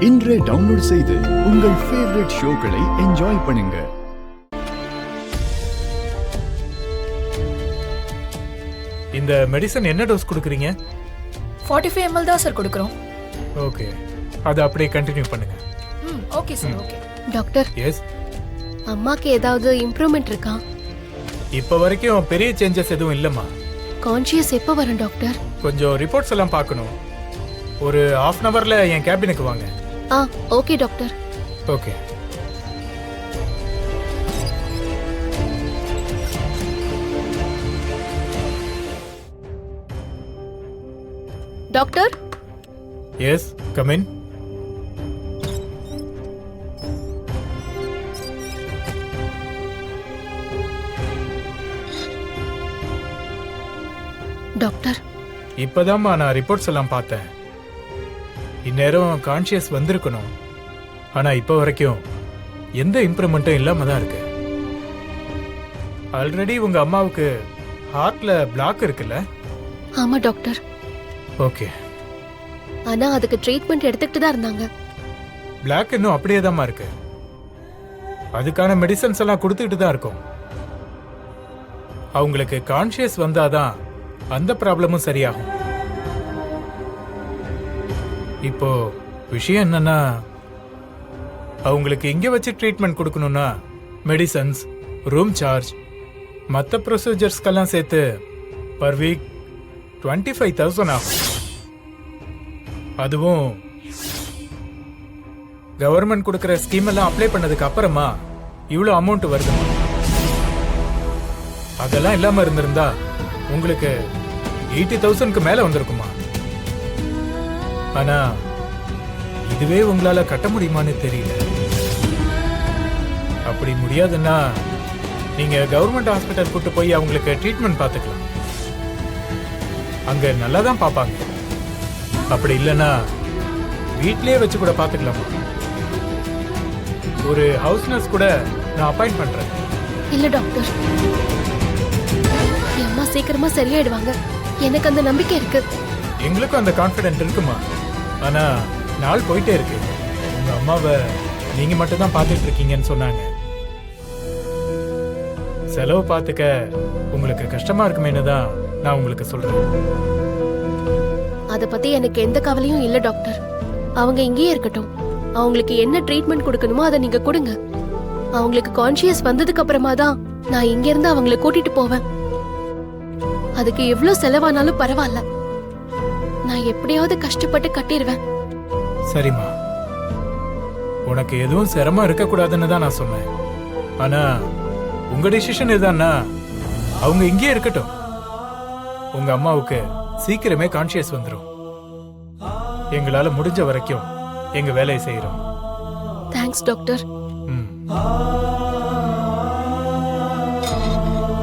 இன்றே டவுன்லோட் செய்து உங்கள் ஃபேவரட் ஷோக்களை என்ஜாய் பண்ணுங்க. இந்த மெடிசன் என்ன டோஸ் கொடுக்குறீங்க? 45 ml தான் சார் கொடுக்குறோம். ஓகே, அது அப்படியே கண்டினியூ பண்ணுங்க. Okay sir. Okay doctor, yes, அம்மாக்கு ஏதாவது இம்ப்ரூவ்மெண்ட் இருக்கா? இப்போ வரைக்கும் பெரிய சேஞ்சஸ் எதுவும் இல்லைம்மா. கான்ஷியஸ் எப்போ வரும் டாக்டர்? கொஞ்சம் ரிப்போர்ட்ஸ் எல்லாம் பார்க்கணும். ஒரு ½ அன் ஹவர்ல என் கேபினுக்கு வாங்க. Okay doctor. Okay. Doctor, yes, come in. Doctor, இப்போதாம்மா நான் ரிப்போர்ட்ஸ் எல்லாம் பார்த்தேன். இந்நேரம் கான்ஷியஸ் வந்திருக்கணும். ஆனா இப்போ வரைக்கும் எந்த இம்ப்ரூவ்மெண்ட்டும் இல்லாம தான் இருக்கு. ஆல்ரெடி உங்க அம்மாவுக்கு ஹார்ட்ல பிளாக் இருக்குல்ல? ஆமா டாக்டர். ஓகே. ஆனா அதுக்கு ட்ரீட்மெண்ட் எடுத்துக்கிட்டு தான் இருந்தாங்க. பிளாக் இன்னும் அப்படியே தான் இருக்கு. அதுக்கான மெடிசன்ஸ் எல்லாம் கொடுத்துக்கிட்டு தான் இருக்கும். அவங்களுக்கு கான்ஷியஸ் வந்தாதான் அந்த ப்ராப்ளமும் சரியாகும். இப்போ விஷயம் என்னன்னா, அவங்களுக்கு இங்க வச்சு ட்ரீட்மெண்ட் கொடுக்கணும்னா மெடிசன்ஸ், ரூம் சார்ஜ், மற்ற ப்ரொசீஜர்ஸ்க்கெல்லாம் சேர்த்து பர் வீக் 25,000 ஆகும். அதுவும் கவர்மெண்ட் கொடுக்குற ஸ்கீம் எல்லாம் அப்ளை பண்ணதுக்கு அப்புறமா இவ்வளோ அமௌண்ட் வருது. அதெல்லாம் இல்லாம இருந்திருந்தா உங்களுக்கு 80,000க்கு மேல வந்திருக்குமா? ஆனா இதுவே உங்களால கட்ட முடியுமான்னு தெரியல. அப்படி முடியாதுன்னா நீங்க கவர்மெண்ட் ஹாஸ்பிட்டல் கூட்டு போய் அவங்களுக்கு ட்ரீட்மெண்ட் பார்த்துக்கலாம். அங்க நல்லா தான் பார்ப்பாங்க. அப்படி இல்லைன்னா வீட்லயே வச்சு கூட பார்த்துக்கலாமா? ஒரு ஹவுஸ் நர்ஸ் கூட நான் அப்பாயிண்ட் பண்றேன். இல்ல டாக்டர், என் அம்மா சீக்கிரமா சரியாயிடுவாங்க. எனக்கு அந்த நம்பிக்கை இருக்கு. எங்களுக்கும் அந்த கான்ஃபிடென்ட் இருக்குமா? ஆனா நாள் போயிட்டே இருக்கு. உங்க அம்மாவை நீங்க மட்டும் தான் பார்த்துட்டு இருக்கீங்கன்னு சொன்னாங்க. செலவு பார்த்துக்க உங்களுக்கு கஷ்டமா இருக்குமேனு தான் நான் உங்களுக்கு சொல்றேன். அத பத்தி எனக்கு எந்த கவலையும் இல்ல டாக்டர். அவங்க இங்கேயே இருக்கட்டும். அவங்களுக்கு என்ன ட்ரீட்மெண்ட் கொடுக்கணுமோ அதை நீங்க கொடுங்க. அவங்களுக்கு கான்ஷியஸ் வந்ததுக்கு அப்புறமா தான் நான் இங்க இருந்து அவங்கள கூட்டிட்டு போவேன். அதுக்கு எவ்வளவு செலவானாலும் பரவாயில்ல. நான் எப்படியாவது கஷ்டப்பட்டு கட்டிடுவேன். சரிம்மா, உனக்கு எதுவும் சிரமம் இருக்கக்கூடாதுன்னு தான் நான் சொன்னேன். ஆனா உங்க டிசிஷன் இதுதான்னா அவங்க இங்கேயே இருக்கட்டும். உங்க அம்மாவுக்கு சீக்கிரமே கான்ஷியஸ் வந்துடும். எங்களால முடிஞ்ச வரைக்கும் எங்க வேலையை செய்யறோம். Thanks doctor.